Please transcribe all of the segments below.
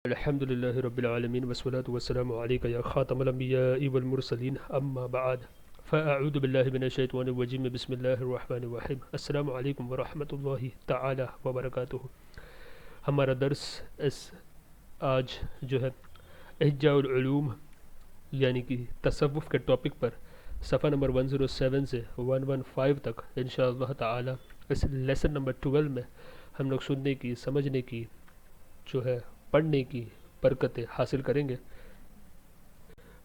الحمد لله رب العالمين والصلاة والسلام عليك يا خاتم الأنبياء والمرسلين أما بعد فأعوذ بالله من الشيطان الرجيم بسم الله الرحمن الرحيم السلام علیکم ورحمۃ اللہ تعالی وبرکاتہ۔ ہمارا درس آج جو ہے احجاء العلوم یعنی کہ تصوف کے ٹاپک پر صفحہ نمبر 107 سے 115 تک انشاءاللہ تعالی اس لیسن نمبر 12 میں ہم لوگ سننے کی سمجھنے کی جو ہے پڑھنے کی برکتیں حاصل کریں گے۔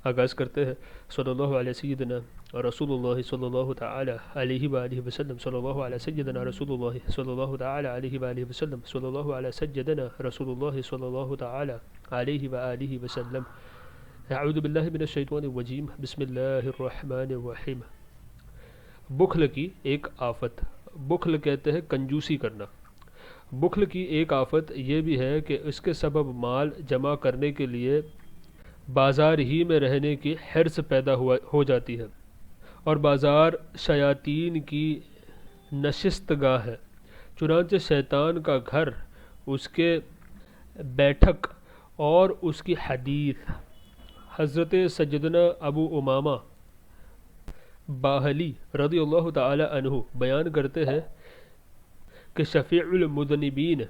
آغاز کرتے ہیں صلی اللہ علیہ سیدنا رسول اللہ صلی اللہ تعالی علیہ وآلہ وسلم، صلی اللہ علیہ سیدنا رسول اللہ صلی اللہ تعالی علیہ وآلہ وسلم، صلی اللہ علیہ سیدنا رسول اللہ صلی اللہ تعالی علیہ وآلہ وسلم۔ اعوذ باللہ من الشیطان الرجیم بسم اللہ الرحمن الرحیم۔ بخل کی ایک آفت، بخل کہتے ہیں کنجوسی کرنا۔ بخل کی ایک آفت یہ بھی ہے کہ اس کے سبب مال جمع کرنے کے لیے بازار ہی میں رہنے کی حرص پیدا ہو جاتی ہے، اور بازار شیاطین کی نشست گاہ ہے، چنانچہ شیطان کا گھر، اس کے بیٹھک اور اس کی حدیث۔ حضرت سیدنا ابو امامہ باہلی رضی اللہ تعالی عنہ بیان کرتے ہیں کہ شفیع المذنبین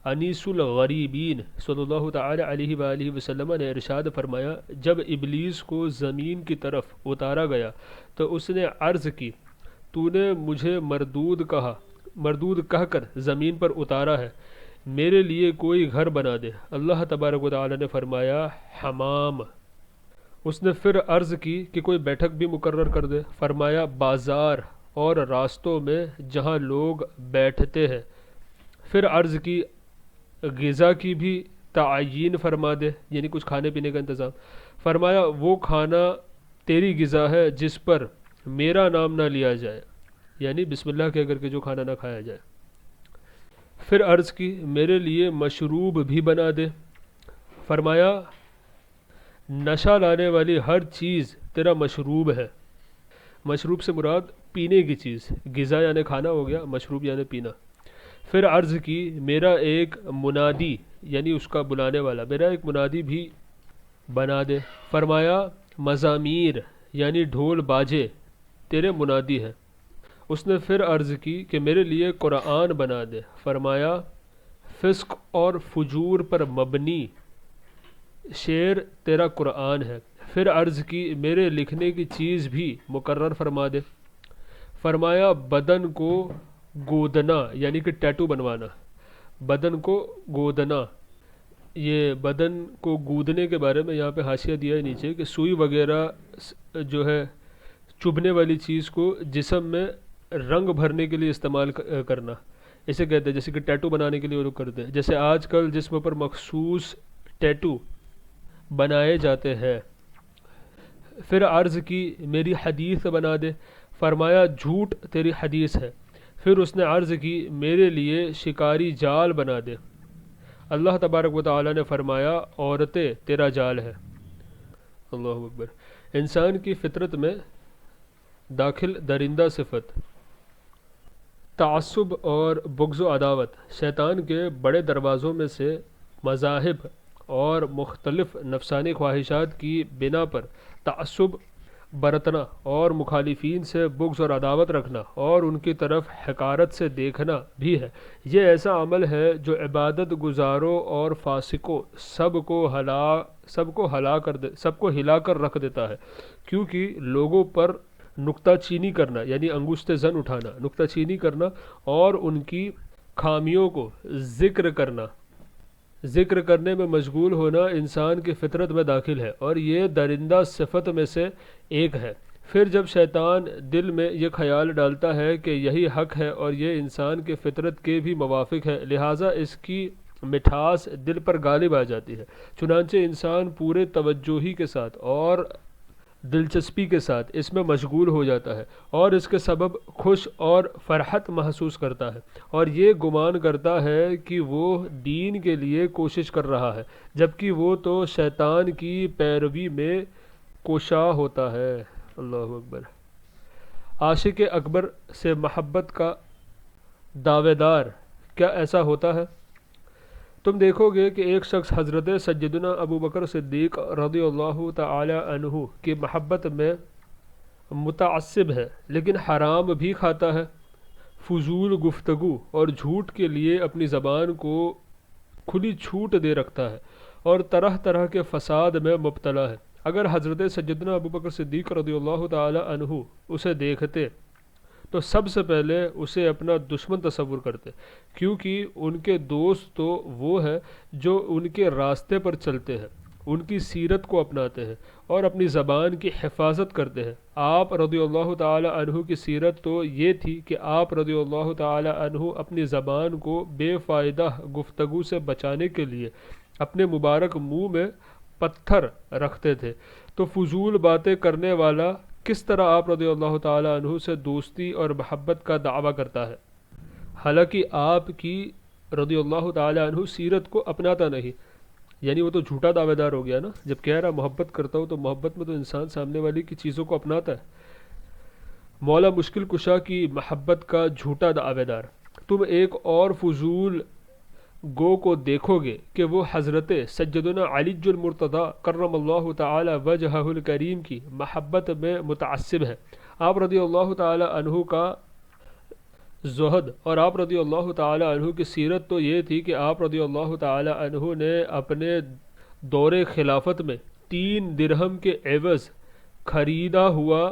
انیس الغریبین صلی اللہ تعالی علیہ وآلہ وسلم نے ارشاد فرمایا، جب ابلیس کو زمین کی طرف اتارا گیا تو اس نے عرض کی، تو نے مجھے مردود کہہ کر زمین پر اتارا ہے، میرے لیے کوئی گھر بنا دے۔ اللہ تبارک و تعالی نے فرمایا، حمام۔ اس نے پھر عرض کی کہ کوئی بیٹھک بھی مقرر کر دے۔ فرمایا، بازار اور راستوں میں جہاں لوگ بیٹھتے ہیں۔ پھر عرض کی، غذا کی بھی تعین فرما دے، یعنی کچھ کھانے پینے کا انتظام۔ فرمایا، وہ کھانا تیری غذا ہے جس پر میرا نام نہ لیا جائے، یعنی بسم اللہ کہہ کر کے جو کھانا نہ کھایا جائے۔ پھر عرض کی، میرے لیے مشروب بھی بنا دے۔ فرمایا، نشہ لانے والی ہر چیز تیرا مشروب ہے۔ مشروب سے مراد پینے کی چیز، غذا یعنی کھانا ہو گیا، مشروب یعنی پینا۔ پھر عرض کی، میرا ایک منادی یعنی اس کا بلانے والا، میرا ایک منادی بھی بنا دے۔ فرمایا، مزامیر یعنی ڈھول باجے تیرے منادی ہیں۔ اس نے پھر عرض کی کہ میرے لیے قرآن بنا دے۔ فرمایا، فسق اور فجور پر مبنی شعر تیرا قرآن ہے۔ پھر عرض کی، میرے لکھنے کی چیز بھی مقرر فرما دے۔ فرمایا، بدن کو گودنا یعنی کہ ٹیٹو بنوانا، بدن کو گودنا، یہ بدن کو گودنے کے بارے میں یہاں پہ حاشیہ دیا ہے نیچے کہ سوئی وغیرہ جو ہے چبھنے والی چیز کو جسم میں رنگ بھرنے کے لیے استعمال کرنا، اسے کہتے ہیں، جیسے کہ ٹیٹو بنانے کے لیے وہ لوگ کرتے ہیں، جیسے آج کل جسم پر مخصوص ٹیٹو بنائے جاتے ہیں۔ پھر عرض کی، میری حدیث بنا دے۔ فرمایا، جھوٹ تیری حدیث ہے۔ پھر اس نے عرض کی، میرے لیے شکاری جال بنا دے۔ اللہ تبارک و تعالی نے فرمایا، عورتیں تیرا جال ہے۔ اللہ اکبر۔ انسان کی فطرت میں داخل درندہ صفت، تعصب اور بغض و عداوت شیطان کے بڑے دروازوں میں سے مذاہب اور مختلف نفسانی خواہشات کی بنا پر تعصب برتنا اور مخالفین سے بغض اور عداوت رکھنا اور ان کی طرف حقارت سے دیکھنا بھی ہے۔ یہ ایسا عمل ہے جو عبادت گزاروں اور فاسقوں سب کو ہلا کر رکھ دیتا ہے، کیونکہ لوگوں پر نکتہ چینی کرنا یعنی انگشت زن اٹھانا، نکتہ چینی کرنا اور ان کی خامیوں کو ذکر کرنے میں مشغول ہونا انسان کی فطرت میں داخل ہے، اور یہ درندہ صفت میں سے ایک ہے۔ پھر جب شیطان دل میں یہ خیال ڈالتا ہے کہ یہی حق ہے اور یہ انسان کی فطرت کے بھی موافق ہے، لہٰذا اس کی مٹھاس دل پر غالب آ جاتی ہے، چنانچہ انسان پورے توجہی کے ساتھ اور دلچسپی کے ساتھ اس میں مشغول ہو جاتا ہے اور اس کے سبب خوش اور فرحت محسوس کرتا ہے، اور یہ گمان کرتا ہے کہ وہ دین کے لیے کوشش کر رہا ہے، جبکہ وہ تو شیطان کی پیروی میں کوشاں ہوتا ہے۔ اللہ اکبر۔ عاشق اکبر سے محبت کا دعوے دار کیا ایسا ہوتا ہے؟ تم دیکھو گے کہ ایک شخص حضرت سیدنا ابو بکر صدیق رضی اللہ تعالی عنہ کی محبت میں متعصب ہے، لیکن حرام بھی کھاتا ہے، فضول گفتگو اور جھوٹ کے لیے اپنی زبان کو کھلی چھوٹ دے رکھتا ہے اور طرح طرح کے فساد میں مبتلا ہے۔ اگر حضرت سیدنا ابو بکر صدیق رضی اللہ تعالی عنہ اسے دیکھتے تو سب سے پہلے اسے اپنا دشمن تصور کرتے، کیونکہ ان کے دوست تو وہ ہے جو ان کے راستے پر چلتے ہیں، ان کی سیرت کو اپناتے ہیں اور اپنی زبان کی حفاظت کرتے ہیں۔ آپ رضی اللہ تعالی عنہ کی سیرت تو یہ تھی کہ آپ رضی اللہ تعالی عنہ اپنی زبان کو بے فائدہ گفتگو سے بچانے کے لیے اپنے مبارک منہ میں پتھر رکھتے تھے، تو فضول باتیں کرنے والا کس طرح آپ رضی اللہ تعالی عنہ سے دوستی اور محبت کا دعویٰ کرتا ہے، حالانکہ آپ کی رضی اللہ تعالی عنہ سیرت کو اپناتا نہیں؟ یعنی وہ تو جھوٹا دعوے دار ہو گیا نا، جب کہہ رہا محبت کرتا ہوں تو محبت میں تو انسان سامنے والی کی چیزوں کو اپناتا ہے۔ مولا مشکل کشا کی محبت کا جھوٹا دعوے دار۔ تم ایک اور فضول گو کو دیکھو گے کہ وہ حضرت سیدنا علی المرتضی کرم اللہ تعالی وجہہ الکریم کی محبت میں متعصب ہے۔ آپ رضی اللہ تعالی عنہ کا زہد اور آپ رضی اللہ تعالی عنہ کی سیرت تو یہ تھی کہ آپ رضی اللہ تعالی عنہ نے اپنے دور خلافت میں 3 درہم کے عوض خریدا ہوا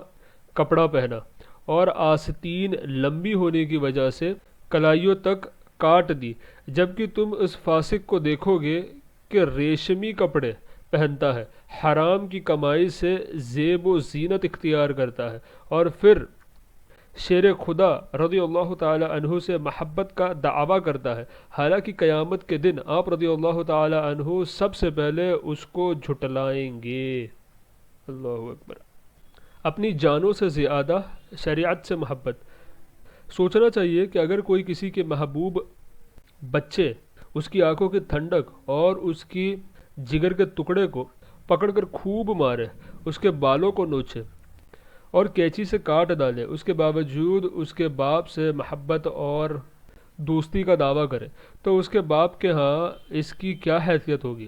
کپڑا پہنا اور آستین لمبی ہونے کی وجہ سے کلائیوں تک کاٹ دی، جبکہ تم اس فاسق کو دیکھو گے کہ ریشمی کپڑے پہنتا ہے، حرام کی کمائی سے زیب و زینت اختیار کرتا ہے، اور پھر شیر خدا رضی اللہ تعالی عنہ سے محبت کا دعویٰ کرتا ہے، حالانکہ قیامت کے دن آپ رضی اللہ تعالی عنہ سب سے پہلے اس کو جھٹلائیں گے۔ اللہ اکبر۔ اپنی جانوں سے زیادہ شریعت سے محبت۔ سوچنا چاہیے کہ اگر کوئی کسی کے محبوب بچے، اس کی آنکھوں کی ٹھنڈک اور اس کی جگر کے ٹکڑے کو پکڑ کر خوب مارے، اس کے بالوں کو نوچے اور کینچی سے کاٹ ڈالے، اس کے باوجود اس کے باپ سے محبت اور دوستی کا دعویٰ کرے، تو اس کے باپ کے ہاں اس کی کیا حیثیت ہوگی؟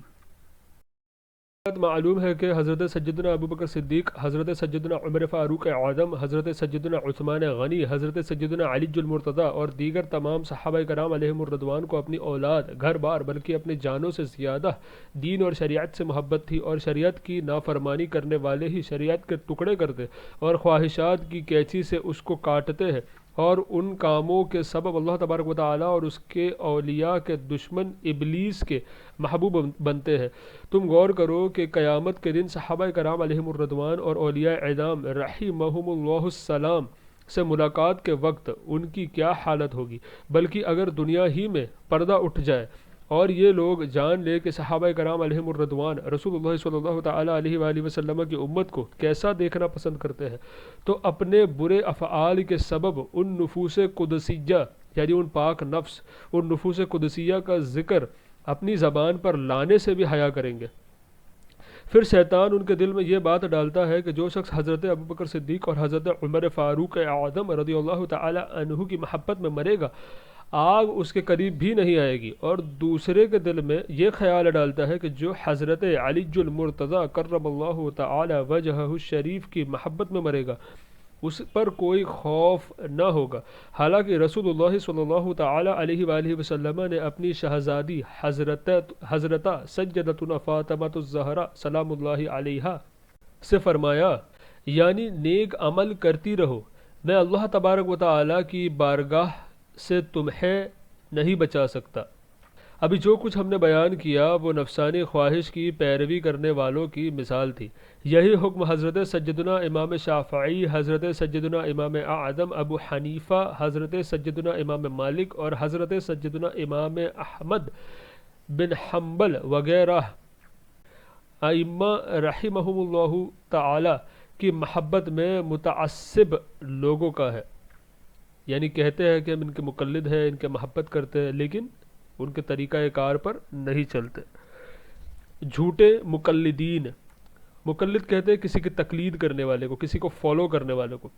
معلوم ہے کہ حضرت سیدنا ابو بکر صدیق، حضرت سیدنا عمر فاروق اعظم، حضرت سیدنا عثمان غنی، حضرت سیدنا علی المرتضی اور دیگر تمام صحابہ کرام علیہم الرضوان کو اپنی اولاد، گھر بار، بلکہ اپنی جانوں سے زیادہ دین اور شریعت سے محبت تھی، اور شریعت کی نافرمانی کرنے والے ہی شریعت کے ٹکڑے کرتے اور خواہشات کی کینچی سے اس کو کاٹتے ہیں، اور ان کاموں کے سبب اللہ تبارک و تعالیٰ اور اس کے اولیاء کے دشمن ابلیس کے محبوب بنتے ہیں۔ تم غور کرو کہ قیامت کے دن صحابہ کرام علیہم الرضوان اور اولیاء اعظام رحمہم اللہ السلام سے ملاقات کے وقت ان کی کیا حالت ہوگی؟ بلکہ اگر دنیا ہی میں پردہ اٹھ جائے اور یہ لوگ جان لے کہ صحابہ کرام علیہم الرضوان رسول اللہ صلی اللہ تعالی علیہ وآلہ وسلم کی امت کو کیسا دیکھنا پسند کرتے ہیں، تو اپنے برے افعال کے سبب ان نفوس قدسیہ، یعنی ان پاک نفس، ان نفوس قدسیہ کا ذکر اپنی زبان پر لانے سے بھی حیا کریں گے۔ پھر شیطان ان کے دل میں یہ بات ڈالتا ہے کہ جو شخص حضرت ابوبکر صدیق اور حضرت عمر فاروق اعظم رضی اللہ تعالی عنہ کی محبت میں مرے گا، آگ اس کے قریب بھی نہیں آئے گی، اور دوسرے کے دل میں یہ خیال ڈالتا ہے کہ جو حضرت علی المرتضی کرم اللہ تعالی وجہہ الشریف کی محبت میں مرے گا اس پر کوئی خوف نہ ہوگا، حالانکہ رسول اللہ صلی اللہ تعالی علیہ وآلہ وسلم نے اپنی شہزادی حضرت سیدتنا فاطمہ الزہرا سلام اللہ علیہا سے فرمایا، یعنی نیک عمل کرتی رہو، میں اللہ تبارک و تعالی کی بارگاہ سے تمہیں نہیں بچا سکتا۔ ابھی جو کچھ ہم نے بیان کیا وہ نفسانی خواہش کی پیروی کرنے والوں کی مثال تھی۔ یہی حکم حضرت سیدنا امام شافعی، حضرت سیدنا امام اعظم ابو حنیفہ، حضرت سیدنا امام مالک اور حضرت سیدنا امام احمد بن حنبل وغیرہ ائمہ رحمہم اللہ تعالی کی محبت میں متعصب لوگوں کا ہے، یعنی کہتے ہیں کہ ہم ان کے مقلد ہیں، ان کے محبت کرتے ہیں، لیکن ان کے طریقہ کار پر نہیں چلتے۔ جھوٹے مقلدین، مقلد کہتے ہیں کسی کی تقلید کرنے والے کو، کسی کو فالو کرنے والے کو۔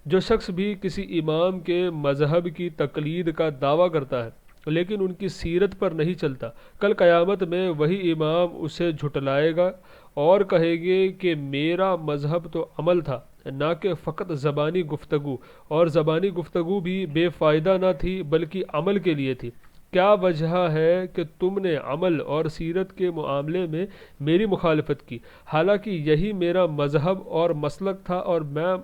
جو شخص بھی کسی امام کے مذہب کی تقلید کا دعویٰ کرتا ہے لیکن ان کی سیرت پر نہیں چلتا، کل قیامت میں وہی امام اسے جھٹلائے گا اور کہے گے کہ میرا مذہب تو عمل تھا، نہ کہ فقط زبانی گفتگو، اور زبانی گفتگو بھی بے فائدہ نہ تھی بلکہ عمل کے لیے تھی۔ کیا وجہ ہے کہ تم نے عمل اور سیرت کے معاملے میں میری مخالفت کی، حالانکہ یہی میرا مذہب اور مسلک تھا اور میں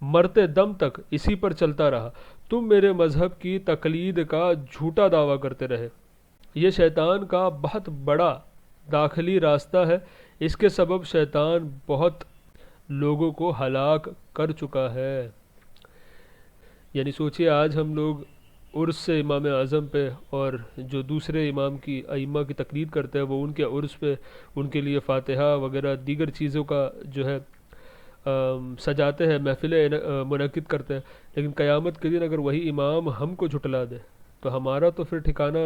مرتے دم تک اسی پر چلتا رہا؟ تم میرے مذہب کی تقلید کا جھوٹا دعویٰ کرتے رہے۔ یہ شیطان کا بہت بڑا داخلی راستہ ہے، اس کے سبب شیطان بہت لوگوں کو ہلاک کر چکا ہے۔ یعنی سوچئے آج ہم لوگ عرس سے امام اعظم پہ اور جو دوسرے امام کی ائمہ کی تقلید کرتے ہیں وہ ان کے عرس پہ ان کے لیے فاتحہ وغیرہ دیگر چیزوں کا جو ہے سجاتے ہیں، محفلیں منعقد کرتے ہیں، لیکن قیامت کے دن اگر وہی امام ہم کو جھٹلا دے تو ہمارا تو پھر ٹھکانہ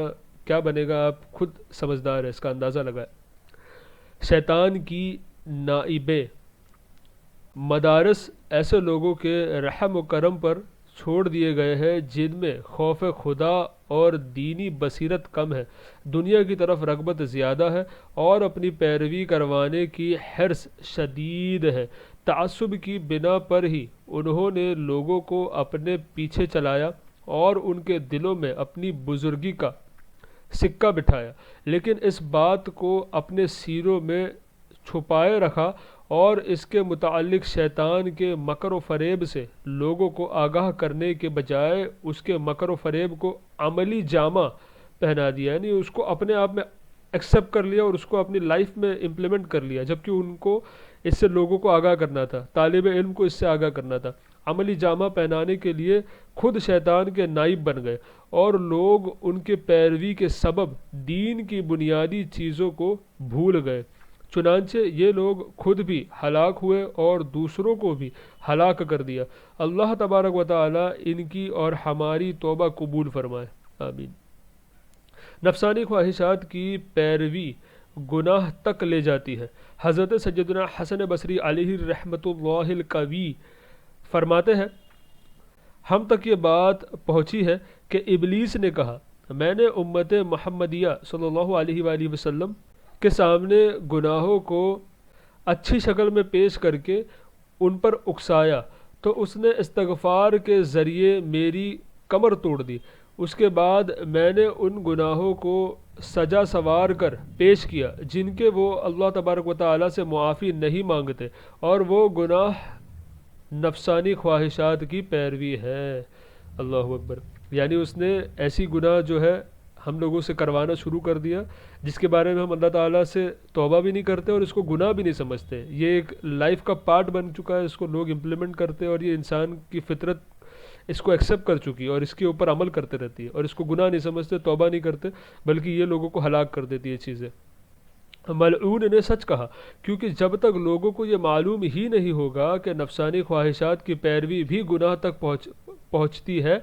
کیا بنے گا؟ آپ خود سمجھدار ہے، اس کا اندازہ لگائیں۔ شیطان کی نائبیں مدارس ایسے لوگوں کے رحم و کرم پر چھوڑ دیے گئے ہیں جن میں خوف خدا اور دینی بصیرت کم ہے، دنیا کی طرف رغبت زیادہ ہے اور اپنی پیروی کروانے کی حرص شدید ہے۔ تعصب کی بنا پر ہی انہوں نے لوگوں کو اپنے پیچھے چلایا اور ان کے دلوں میں اپنی بزرگی کا سکہ بٹھایا، لیکن اس بات کو اپنے سینوں میں چھپائے رکھا اور اس کے متعلق شیطان کے مکر و فریب سے لوگوں کو آگاہ کرنے کے بجائے اس کے مکر و فریب کو عملی جامہ پہنا دیا، یعنی اس کو اپنے آپ میں ایکسیپٹ کر لیا اور اس کو اپنی لائف میں امپلیمنٹ کر لیا، جبکہ ان کو اس سے لوگوں کو آگاہ کرنا تھا، طالب علم کو اس سے آگاہ کرنا تھا۔ عملی جامہ پہنانے کے لیے خود شیطان کے نائب بن گئے اور لوگ ان کے پیروی کے سبب دین کی بنیادی چیزوں کو بھول گئے، چنانچہ یہ لوگ خود بھی ہلاک ہوئے اور دوسروں کو بھی ہلاک کر دیا۔ اللہ تبارک و تعالی ان کی اور ہماری توبہ قبول فرمائے، آمین۔ نفسانی خواہشات کی پیروی گناہ تک لے جاتی ہے۔ حضرت سیدنا حسن بصری علیہ رحمۃ اللہ القوی فرماتے ہیں، ہم تک یہ بات پہنچی ہے کہ ابلیس نے کہا، میں نے امت محمدیہ صلی اللہ علیہ وآلہ وسلم کے سامنے گناہوں کو اچھی شکل میں پیش کر کے ان پر اکسایا تو اس نے استغفار کے ذریعے میری کمر توڑ دی۔ اس کے بعد میں نے ان گناہوں کو سجا سوار کر پیش کیا جن کے وہ اللہ تبارک و تعالیٰ سے معافی نہیں مانگتے، اور وہ گناہ نفسانی خواہشات کی پیروی ہے۔ اللہ اکبر۔ یعنی اس نے ایسی گناہ جو ہے ہم لوگوں سے کروانا شروع کر دیا جس کے بارے میں ہم اللہ تعالیٰ سے توبہ بھی نہیں کرتے اور اس کو گناہ بھی نہیں سمجھتے۔ یہ ایک لائف کا پارٹ بن چکا ہے، اس کو لوگ امپلیمنٹ کرتے اور یہ انسان کی فطرت اس کو ایکسیپٹ کر چکی ہے اور اس کے اوپر عمل کرتے رہتی ہے اور اس کو گناہ نہیں سمجھتے، توبہ نہیں کرتے، بلکہ یہ لوگوں کو ہلاک کر دیتی ہے چیزیں۔ ملعون نے سچ کہا، کیونکہ جب تک لوگوں کو یہ معلوم ہی نہیں ہوگا کہ نفسانی خواہشات کی پیروی بھی گناہ تک پہنچتی ہے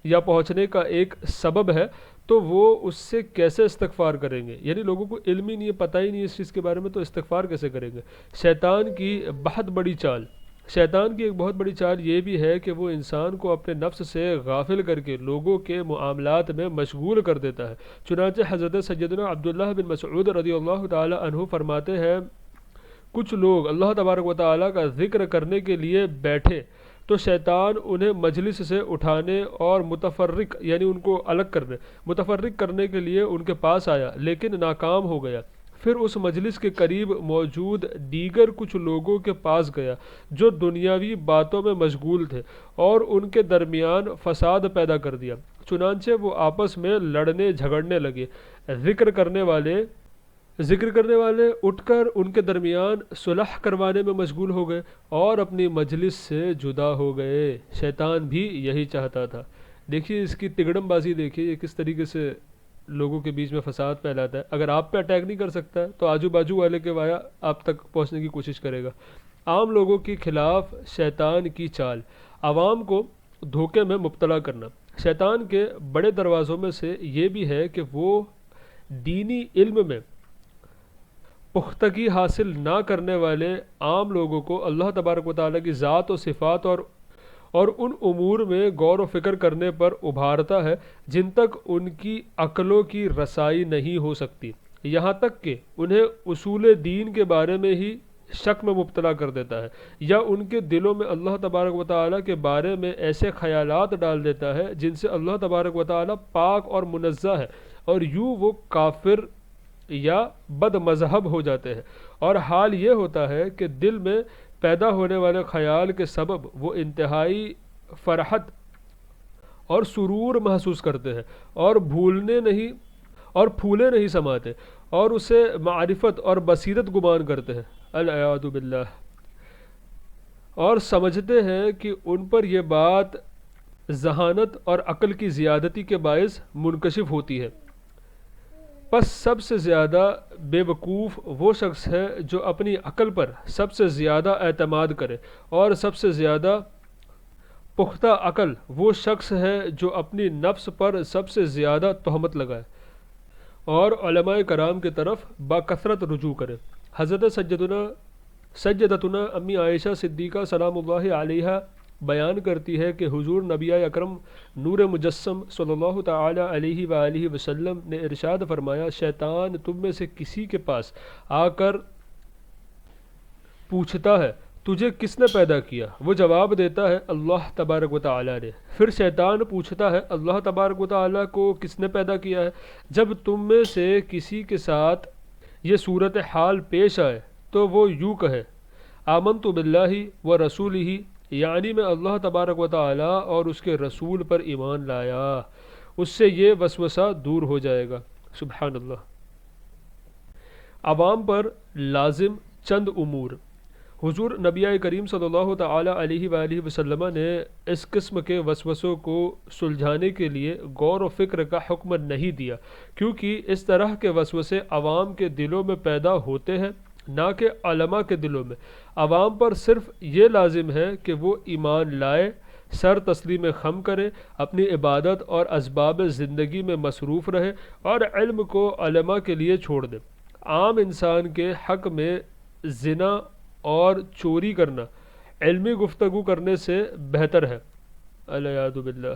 یا پہنچنے کا ایک سبب ہے، تو وہ اس سے کیسے استغفار کریں گے؟ یعنی لوگوں کو علم ہی نہیں ہے، پتہ ہی نہیں ہے اس چیز کے بارے میں، تو استغفار کیسے کریں گے؟ شیطان کی ایک بہت بڑی چال یہ بھی ہے کہ وہ انسان کو اپنے نفس سے غافل کر کے لوگوں کے معاملات میں مشغول کر دیتا ہے۔ چنانچہ حضرت سیدنا عبداللہ بن مسعود رضی اللہ تعالی عنہ فرماتے ہیں، کچھ لوگ اللہ تبارک و تعالیٰ کا ذکر کرنے کے لیے بیٹھے تو شیطان انہیں مجلس سے اٹھانے اور متفرق کرنے کے لیے ان کے پاس آیا، لیکن ناکام ہو گیا۔ پھر اس مجلس کے قریب موجود دیگر کچھ لوگوں کے پاس گیا جو دنیاوی باتوں میں مشغول تھے اور ان کے درمیان فساد پیدا کر دیا، چنانچہ وہ آپس میں لڑنے جھگڑنے لگے۔ ذکر کرنے والے اٹھ کر ان کے درمیان صلح کروانے میں مشغول ہو گئے اور اپنی مجلس سے جدا ہو گئے۔ شیطان بھی یہی چاہتا تھا۔ دیکھیے اس کی تگڑم بازی، دیکھیے یہ کس طریقے سے لوگوں کے بیچ میں فساد پھیلاتا ہے۔ اگر آپ پہ اٹیک نہیں کر سکتا ہے تو آجو باجو والے کے وایا آپ تک پہنچنے کی کوشش کرے گا۔ عام لوگوں کے خلاف شیطان کی چال، عوام کو دھوکے میں مبتلا کرنا۔ شیطان کے بڑے دروازوں میں سے یہ بھی ہے کہ وہ دینی علم میں پختگی حاصل نہ کرنے والے عام لوگوں کو اللہ تبارک و تعالیٰ کی ذات و صفات اور ان امور میں غور و فکر کرنے پر ابھارتا ہے جن تک ان کی عقلوں کی رسائی نہیں ہو سکتی، یہاں تک کہ انہیں اصول دین کے بارے میں ہی شک میں مبتلا کر دیتا ہے، یا ان کے دلوں میں اللہ تبارک و تعالیٰ کے بارے میں ایسے خیالات ڈال دیتا ہے جن سے اللہ تبارک و تعالیٰ پاک اور منزہ ہے، اور یوں وہ کافر یا بد مذہب ہو جاتے ہیں۔ اور حال یہ ہوتا ہے کہ دل میں پیدا ہونے والے خیال کے سبب وہ انتہائی فرحت اور سرور محسوس کرتے ہیں، اور پھولے نہیں سماتے، اور اسے معرفت اور بصیرت گمان کرتے ہیں، العیاذ باللہ، اور سمجھتے ہیں کہ ان پر یہ بات ذہانت اور عقل کی زیادتی کے باعث منکشف ہوتی ہے۔ پس سب سے زیادہ بے وقوف وہ شخص ہے جو اپنی عقل پر سب سے زیادہ اعتماد کرے، اور سب سے زیادہ پختہ عقل وہ شخص ہے جو اپنی نفس پر سب سے زیادہ تہمت لگائے اور علماء کرام کی طرف بکثرت رجوع کرے۔ حضرت سیدتنا امی عائشہ صدیقہ سلام اللہ علیہا بیان کرتی ہے کہ حضور نبی اکرم نور مجسم صلی اللہ تعالی علیہ وآلہ وسلم نے ارشاد فرمایا، شیطان تم میں سے کسی کے پاس آ کر پوچھتا ہے تجھے کس نے پیدا کیا؟ وہ جواب دیتا ہے اللہ تبارک و تعالی نے۔ پھر شیطان پوچھتا ہے اللہ تبارک و تعالی کو کس نے پیدا کیا ہے؟ جب تم میں سے کسی کے ساتھ یہ صورتحال پیش آئے تو وہ یوں کہے آمنت باللہ و رسولہ، یعنی میں اللہ تبارک و تعالی اور اس کے رسول پر ایمان لایا، اس سے یہ وسوسہ دور ہو جائے گا۔ سبحان اللہ۔ عوام پر لازم چند امور۔ حضور نبی کریم صلی اللہ تعالی علیہ وآلہ وسلم نے اس قسم کے وسوسوں کو سلجھانے کے لیے غور و فکر کا حکم نہیں دیا، کیونکہ اس طرح کے وسوسے عوام کے دلوں میں پیدا ہوتے ہیں، نہ کہ علماء کے دلوں میں۔ عوام پر صرف یہ لازم ہے کہ وہ ایمان لائے، سر تسلیم خم کرے، اپنی عبادت اور اسباب زندگی میں مصروف رہے، اور علم کو علماء کے لیے چھوڑ دے۔ عام انسان کے حق میں زنا اور چوری کرنا علمی گفتگو کرنے سے بہتر ہے، العیاذ باللہ۔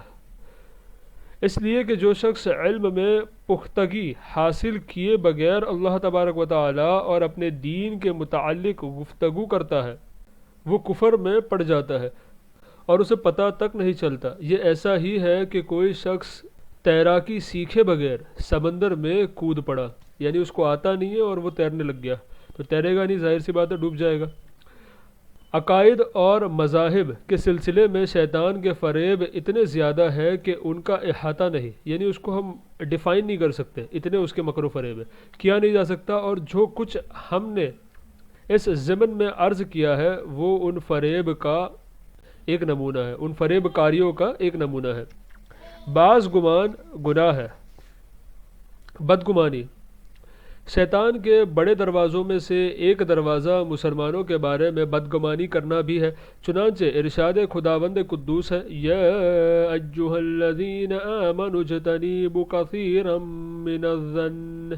اس لیے کہ جو شخص علم میں پختگی حاصل کیے بغیر اللہ تبارک و تعالی اور اپنے دین کے متعلق گفتگو کرتا ہے وہ کفر میں پڑ جاتا ہے اور اسے پتہ تک نہیں چلتا۔ یہ ایسا ہی ہے کہ کوئی شخص تیراکی سیکھے بغیر سمندر میں کود پڑا، یعنی اس کو آتا نہیں ہے اور وہ تیرنے لگ گیا، تو تیرے گا نہیں، ظاہر سی بات ہے ڈوب جائے گا۔ عقائد اور مذاہب کے سلسلے میں شیطان کے فریب اتنے زیادہ ہے کہ ان کا احاطہ نہیں، یعنی اس کو ہم ڈیفائن نہیں کر سکتے، اتنے اس کے مکر و فریب ہے، کیا نہیں جا سکتا۔ اور جو کچھ ہم نے اس ضمن میں عرض کیا ہے وہ ان فریب کا ایک نمونہ ہے، ان فریب کاریوں کا ایک نمونہ ہے۔ بعض گمان گناہ ہے، بدگمانی شیطان کے بڑے دروازوں میں سے ایک دروازہ مسلمانوں کے بارے میں بدگمانی کرنا بھی ہے، چنانچہ ارشاد خداوند قدوس ہے یا ایھا الذین آمنوا اجتنبوا کثیرا من الظن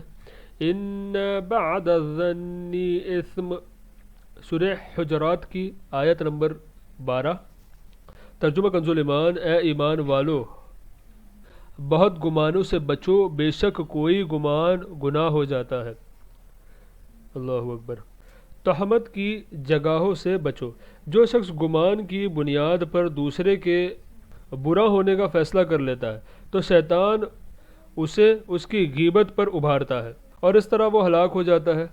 ان بعد الظن اثم، سورہ حجرات کی آیت نمبر 12۔ ترجمہ کنز ایمان، اے ایمان والو بہت گمانوں سے بچو، بے شک کوئی گمان گناہ ہو جاتا ہے۔ اللہ اکبر۔ تہمت کی جگہوں سے بچو، جو شخص گمان کی بنیاد پر دوسرے کے برا ہونے کا فیصلہ کر لیتا ہے تو شیطان اسے اس کی غیبت پر ابھارتا ہے اور اس طرح وہ ہلاک ہو جاتا ہے،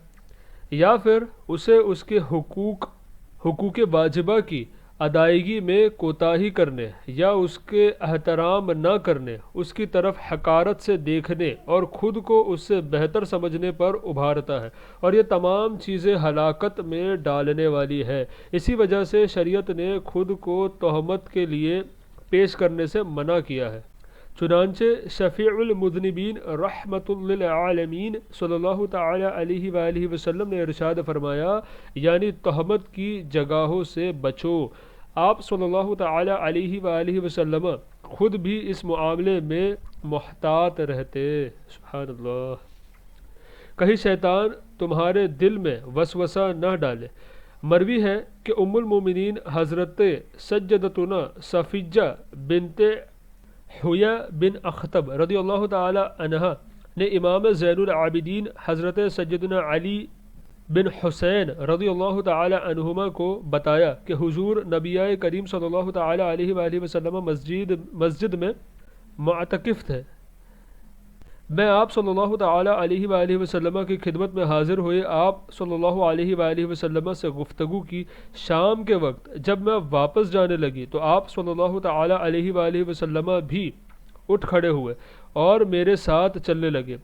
یا پھر اسے اس کے حقوق واجبہ کی ادائیگی میں کوتاہی کرنے یا اس کے احترام نہ کرنے، اس کی طرف حقارت سے دیکھنے اور خود کو اس سے بہتر سمجھنے پر ابھارتا ہے، اور یہ تمام چیزیں ہلاکت میں ڈالنے والی ہے۔ اسی وجہ سے شریعت نے خود کو تہمت کے لیے پیش کرنے سے منع کیا ہے۔ چنانچہ شفیع المذنبین رحمۃ للعالمین صلی اللہ تعالی علیہ وآلہ وسلم نے ارشاد فرمایا، یعنی تہمت کی جگہوں سے بچو۔ آپ صلی اللہ تعالی علیہ وآلہ وسلم خود بھی اس معاملے میں محتاط رہتے۔ سبحان اللہ۔ کہیں شیطان تمہارے دل میں وسوسہ نہ ڈالے۔ مروی ہے کہ ام المومنین حضرت سجدتنا صفیہ بنت حیا بن اخطب رضی اللہ تعالی عنہا نے امام زین العابدین حضرت سیدنا علی بن حسین رضی اللہ تعالی عنہما کو بتایا کہ حضور نبی کریم صلی اللہ تعالی علیہ وآلہ وسلم مسجد میں معتکف تھے. میں آپ صلی اللہ تعالی علیہ وآلہ وسلم کی خدمت میں حاضر ہوئے. آپ صلی اللہ علیہ وآلہ وسلم سے گفتگو کی. شام کے وقت جب میں واپس جانے لگی تو آپ صلی اللہ تعالی علیہ وآلہ وسلم بھی اٹھ کھڑے ہوئے اور میرے ساتھ چلنے لگے.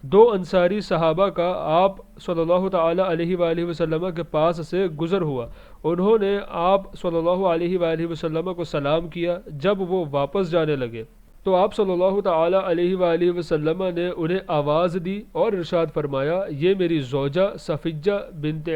دو انصاری صحابہ کا آپ صلی اللہ تعالی علیہ وآلہ وسلم کے پاس سے گزر ہوا. انہوں نے آپ صلی اللہ علیہ وآلہ وسلم کو سلام کیا. جب وہ واپس جانے لگے تو آپ صلی اللہ تعالی علیہ وآلہ وسلم نے انہیں آواز دی اور ارشاد فرمایا یہ میری زوجہ صفیہ بنت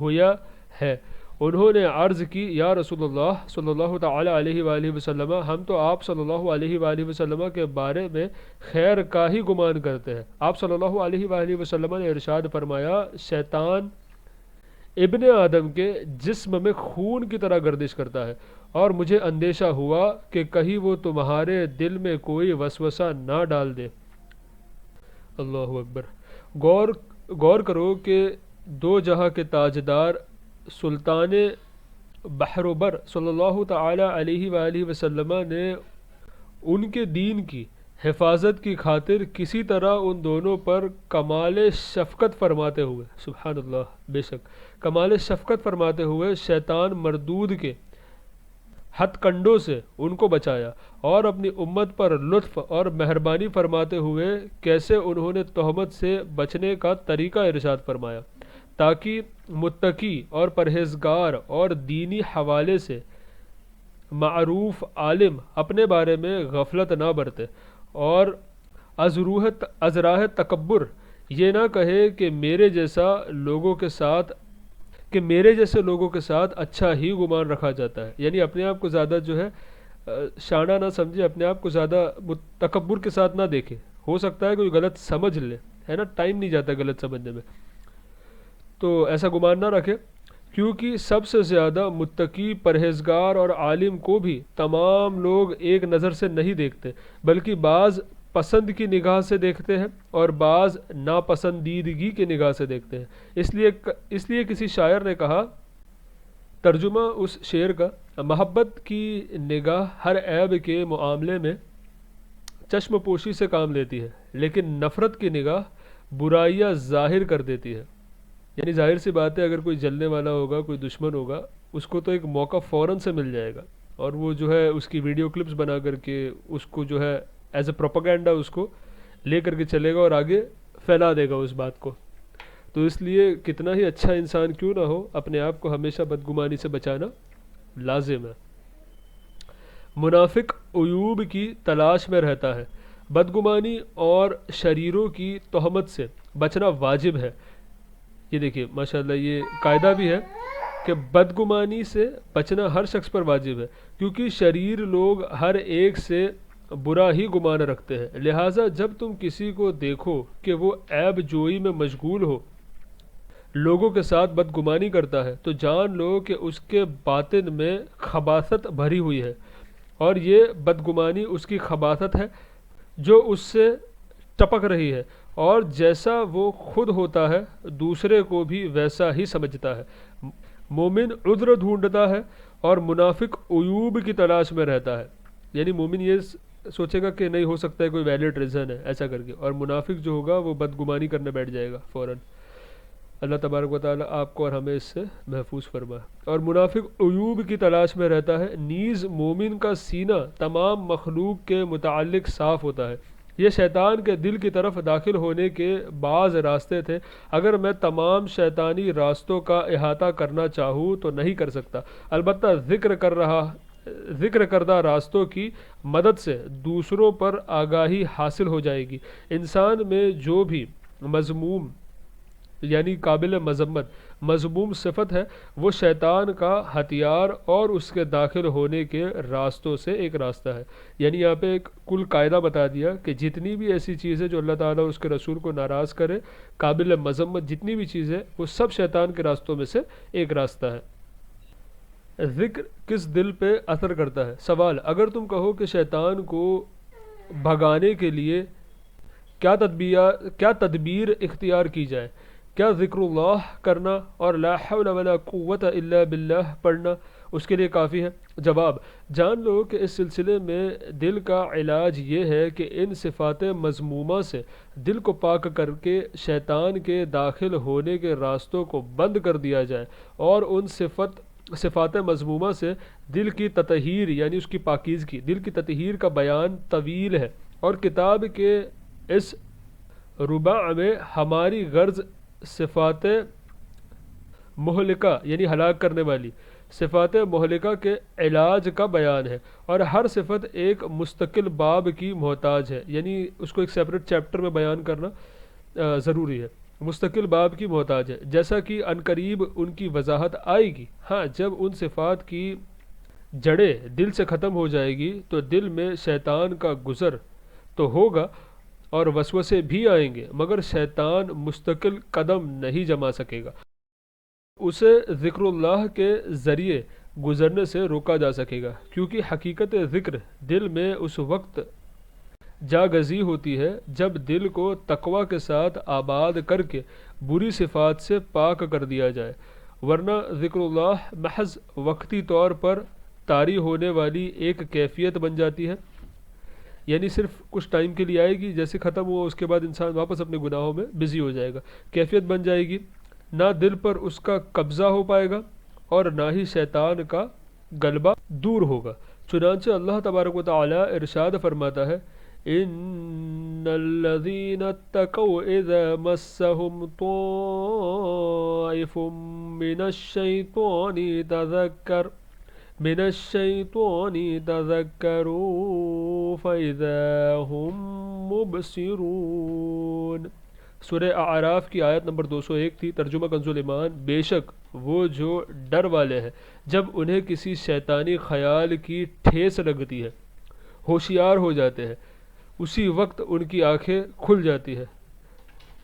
حیا ہے. انہوں نے عرض کی یا رسول اللہ صلی اللہ تعالی علیہ وآلہ وسلم ہم تو آپ صلی اللہ علیہ وآلہ وسلم کے بارے میں خیر کا ہی گمان کرتے ہیں. آپ صلی اللہ علیہ وآلہ وسلم نے ارشاد فرمایا شیطان ابن آدم کے جسم میں خون کی طرح گردش کرتا ہے اور مجھے اندیشہ ہوا کہ کہیں وہ تمہارے دل میں کوئی وسوسہ نہ ڈال دے. اللہ اکبر. غور کرو کہ دو جہاں کے تاجدار سلطان بحر و بر صلی اللہ تعالی علیہ وآلہ وسلم نے ان کے دین کی حفاظت کی خاطر کسی طرح ان دونوں پر کمال شفقت فرماتے ہوئے سبحان اللہ بے شک کمال شفقت فرماتے ہوئے شیطان مردود کے ہتھ کنڈوں سے ان کو بچایا اور اپنی امت پر لطف اور مہربانی فرماتے ہوئے کیسے انہوں نے تہمت سے بچنے کا طریقہ ارشاد فرمایا تاکہ متقی اور پرہیزگار اور دینی حوالے سے معروف عالم اپنے بارے میں غفلت نہ برتے اور از راہ تکبر یہ نہ کہے کہ میرے جیسے لوگوں کے ساتھ اچھا ہی گمان رکھا جاتا ہے. یعنی اپنے آپ کو زیادہ جو ہے شانہ نہ سمجھے, اپنے آپ کو زیادہ تکبر کے ساتھ نہ دیکھے. ہو سکتا ہے کوئی غلط سمجھ لے, ہے نا, ٹائم نہیں جاتا غلط سمجھنے میں, تو ایسا گمان نہ رکھے کیونکہ سب سے زیادہ متقی پرہیزگار اور عالم کو بھی تمام لوگ ایک نظر سے نہیں دیکھتے بلکہ بعض پسند کی نگاہ سے دیکھتے ہیں اور بعض ناپسندیدگی کی نگاہ سے دیکھتے ہیں. اس لیے کسی شاعر نے کہا, ترجمہ اس شعر کا, محبت کی نگاہ ہر عیب کے معاملے میں چشم پوشی سے کام لیتی ہے لیکن نفرت کی نگاہ برائیاں ظاہر کر دیتی ہے. یعنی ظاہر سی بات ہے اگر کوئی جلنے والا ہوگا, کوئی دشمن ہوگا, اس کو تو ایک موقع فوراً سے مل جائے گا اور وہ جو ہے اس کی ویڈیو کلپس بنا کر کے اس کو جو ہے ایز اے پروپیگنڈا اس کو لے کر کے چلے گا اور آگے پھیلا دے گا اس بات کو. تو اس لیے کتنا ہی اچھا انسان کیوں نہ ہو, اپنے آپ کو ہمیشہ بدگمانی سے بچانا لازم ہے. منافق عیوب کی تلاش میں رہتا ہے. بدگمانی اور شریروں کی تہمت سے بچنا واجب ہے. یہ دیکھیے ماشاءاللہ یہ قاعدہ بھی ہے کہ بدگمانی سے بچنا ہر شخص پر واجب ہے کیونکہ شریر لوگ ہر ایک سے برا ہی گمان رکھتے ہیں. لہٰذا جب تم کسی کو دیکھو کہ وہ عیب جوئی میں مشغول ہو, لوگوں کے ساتھ بدگمانی کرتا ہے, تو جان لو کہ اس کے باطن میں خباثت بھری ہوئی ہے اور یہ بدگمانی اس کی خباثت ہے جو اس سے ٹپک رہی ہے اور جیسا وہ خود ہوتا ہے دوسرے کو بھی ویسا ہی سمجھتا ہے. مومن عذر ڈھونڈتا ہے اور منافق عیوب کی تلاش میں رہتا ہے. یعنی مومن یہ سوچے گا کہ نہیں ہو سکتا ہے کوئی ویلڈ ریزن ہے ایسا کر کے, اور منافق جو ہوگا وہ بدگمانی کرنے بیٹھ جائے گا فوراً. اللہ تبارک و تعالیٰ آپ کو اور ہمیں اس سے محفوظ فرمائے. اور منافق عیوب کی تلاش میں رہتا ہے. نیز مومن کا سینہ تمام مخلوق کے متعلق صاف ہوتا ہے. یہ شیطان کے دل کی طرف داخل ہونے کے بعض راستے تھے. اگر میں تمام شیطانی راستوں کا احاطہ کرنا چاہوں تو نہیں کر سکتا. البتہ ذکر کردہ راستوں کی مدد سے دوسروں پر آگاہی حاصل ہو جائے گی. انسان میں جو بھی مذموم یعنی قابل مذمت مذموم صفت ہے، وہ شیطان کا ہتھیار اور اس کے داخل ہونے کے راستوں سے ایک راستہ ہے۔ یعنی یہاں پہ ایک کل قاعدہ بتا دیا کہ جتنی بھی ایسی چیزیں جو اللہ تعالیٰ اور اس کے رسول کو ناراض کرے، قابل مذمت جتنی بھی چیزیں، وہ سب شیطان کے راستوں میں سے ایک راستہ ہے۔ ذکر کس دل پہ اثر کرتا ہے؟ سوال: اگر تم کہو کہ شیطان کو بھگانے کے لیے کیا تدبیر اختیار کی جائے، کیا ذکر اللہ کرنا اور لا حول ولا قوت الا باللہ پڑھنا اس کے لیے کافی ہے؟ جواب: جان لو کہ اس سلسلے میں دل کا علاج یہ ہے کہ ان صفات مذمومہ سے دل کو پاک کر کے شیطان کے داخل ہونے کے راستوں کو بند کر دیا جائے، اور ان صفات مذمومہ سے دل کی تطہیر یعنی اس کی پاکیزگی، دل کی تطہیر کا بیان طویل ہے، اور کتاب کے اس ربع میں ہماری غرض صفات مہلکہ یعنی ہلاک کرنے والی صفات مہلکہ کے علاج کا بیان ہے، اور ہر صفت ایک مستقل باب کی محتاج ہے، یعنی اس کو ایک سیپریٹ چیپٹر میں بیان کرنا ضروری ہے، مستقل باب کی محتاج ہے، جیسا کہ عنقریب ان کی وضاحت آئے گی۔ ہاں، جب ان صفات کی جڑیں دل سے ختم ہو جائے گی تو دل میں شیطان کا گزر تو ہوگا اور وسوسے بھی آئیں گے، مگر شیطان مستقل قدم نہیں جما سکے گا، اسے ذکر اللہ کے ذریعے گزرنے سے روکا جا سکے گا، کیونکہ حقیقت ذکر دل میں اس وقت جاگزی ہوتی ہے جب دل کو تقوی کے ساتھ آباد کر کے بری صفات سے پاک کر دیا جائے، ورنہ ذکر اللہ محض وقتی طور پر طاری ہونے والی ایک کیفیت بن جاتی ہے، یعنی صرف کچھ ٹائم کے لیے آئے گی، جیسے ختم ہوا اس کے بعد انسان واپس اپنے گناہوں میں بزی ہو جائے گا، کیفیت بن جائے گی، نہ دل پر اس کا قبضہ ہو پائے گا اور نہ ہی شیطان کا غلبہ دور ہوگا۔ چنانچہ اللہ تبارک و تعالی ارشاد فرماتا ہے: ان الذین اتقوا اذا مسهم طائف من الشیطان تذکروا فاذا هم مبصرون۔ سورہ اعراف کی آیت نمبر 201 تھی۔ ترجمہ کنز الایمان: بے شک وہ جو ڈر والے ہیں جب انہیں کسی شیطانی خیال کی ٹھیس لگتی ہے ہوشیار ہو جاتے ہیں، اسی وقت ان کی آنکھیں کھل جاتی ہے۔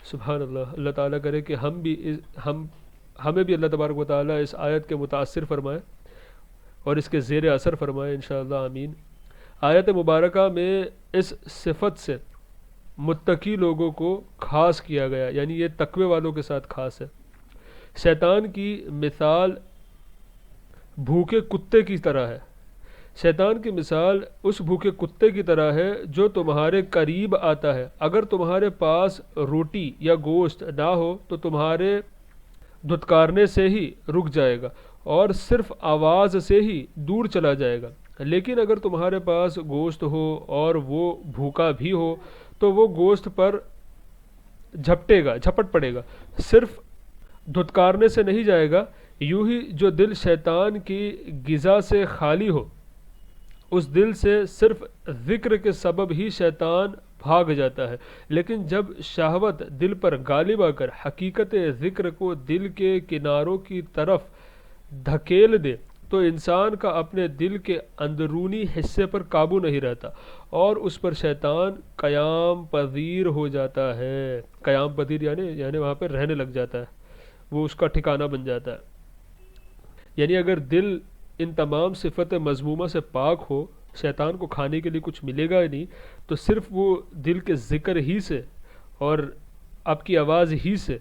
سبحان اللہ۔ اللہ تعالیٰ کرے کہ ہمیں بھی اللہ تبارک و تعالیٰ اس آیت کے متاثر فرمائے اور اس کے زیر اثر فرمائے انشاءاللہ، آمین۔ آیت مبارکہ میں اس صفت سے متقی لوگوں کو خاص کیا گیا، یعنی یہ تقوی والوں کے ساتھ خاص ہے۔ شیطان کی مثال بھوکے کتے کی طرح ہے۔ شیطان کی مثال اس بھوکے کتے کی طرح ہے جو تمہارے قریب آتا ہے، اگر تمہارے پاس روٹی یا گوشت نہ ہو تو تمہارے دھتکارنے سے ہی رک جائے گا اور صرف آواز سے ہی دور چلا جائے گا، لیکن اگر تمہارے پاس گوشت ہو اور وہ بھوکا بھی ہو تو وہ گوشت پر جھپٹ پڑے گا، صرف دھتکارنے سے نہیں جائے گا۔ یوں ہی جو دل شیطان کی غذا سے خالی ہو، اس دل سے صرف ذکر کے سبب ہی شیطان بھاگ جاتا ہے، لیکن جب شہوت دل پر غالب آ کر حقیقت ذکر کو دل کے کناروں کی طرف دھکیل دے تو انسان کا اپنے دل کے اندرونی حصے پر قابو نہیں رہتا اور اس پر شیطان قیام پذیر ہو جاتا ہے۔ قیام پذیر یعنی وہاں پہ رہنے لگ جاتا ہے، وہ اس کا ٹھکانہ بن جاتا ہے۔ یعنی اگر دل ان تمام صفت مذمومہ سے پاک ہو، شیطان کو کھانے کے لیے کچھ ملے گا ہی نہیں، تو صرف وہ دل کے ذکر ہی سے اور آپ کی آواز ہی سے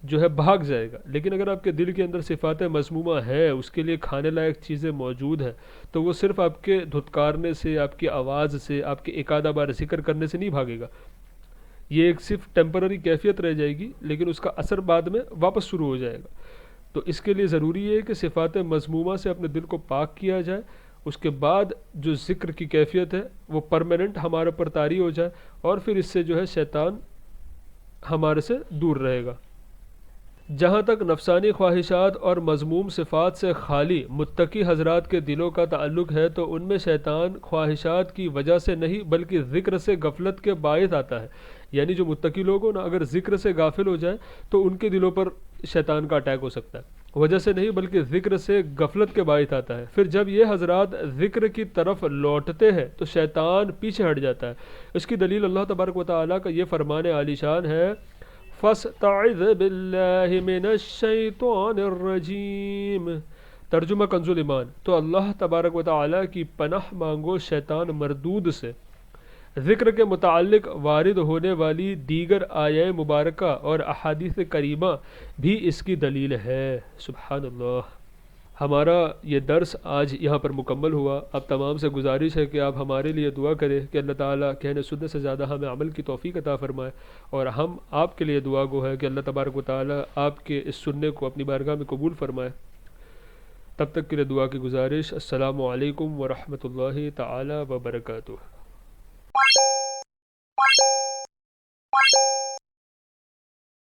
جو ہے بھاگ جائے گا۔ لیکن اگر آپ کے دل کے اندر صفات مذمومہ ہے، اس کے لیے کھانے لائق چیزیں موجود ہیں، تو وہ صرف آپ کے دھتکارنے سے، آپ کی آواز سے، آپ کے ایک آدھا بار ذکر کرنے سے نہیں بھاگے گا۔ یہ ایک صرف ٹیمپرری کیفیت رہ جائے گی، لیکن اس کا اثر بعد میں واپس شروع ہو جائے گا۔ تو اس کے لیے ضروری ہے کہ صفات مذمومہ سے اپنے دل کو پاک کیا جائے، اس کے بعد جو ذکر کی کیفیت ہے وہ پرماننٹ ہمارے پر طاری ہو جائے، اور پھر اس سے جو ہے شیطان ہمارے سے دور رہے گا۔ جہاں تک نفسانی خواہشات اور مذموم صفات سے خالی متقی حضرات کے دلوں کا تعلق ہے تو ان میں شیطان خواہشات کی وجہ سے نہیں بلکہ ذکر سے غفلت کے باعث آتا ہے۔ یعنی جو متقی لوگ ہوں نا، اگر ذکر سے غافل ہو جائے تو ان کے دلوں پر شیطان کا اٹیک ہو سکتا ہے، وجہ سے نہیں بلکہ ذکر سے غفلت کے باعث آتا ہے۔ پھر جب یہ حضرات ذکر کی طرف لوٹتے ہیں تو شیطان پیچھے ہٹ جاتا ہے۔ اس کی دلیل اللہ تبارک و تعالیٰ کا یہ فرمان عالی شان ہے، فَاسْتَعِذْ بِاللَّهِ مِنَ الشَّيْطَانِ الرَّجِيمِ۔ ترجمہ کنز ایمان، تو اللہ تبارک و تعالیٰ کی پناہ مانگو شیطان مردود سے۔ ذکر کے متعلق وارد ہونے والی دیگر آیہ مبارکہ اور احادیث کریمہ بھی اس کی دلیل ہے۔ سبحان اللہ۔ ہمارا یہ درس آج یہاں پر مکمل ہوا۔ اب تمام سے گزارش ہے کہ آپ ہمارے لیے دعا کریں کہ اللہ تعالیٰ کہنے سننے سے زیادہ ہمیں عمل کی توفیق عطا فرمائے، اور ہم آپ کے لیے دعا گو ہے کہ اللہ تبارک و تعالیٰ آپ کے اس سننے کو اپنی بارگاہ میں قبول فرمائے۔ تب تک کے لیے دعا کی گزارش۔ السلام علیکم ورحمۃ اللہ تعالیٰ وبرکاتہ۔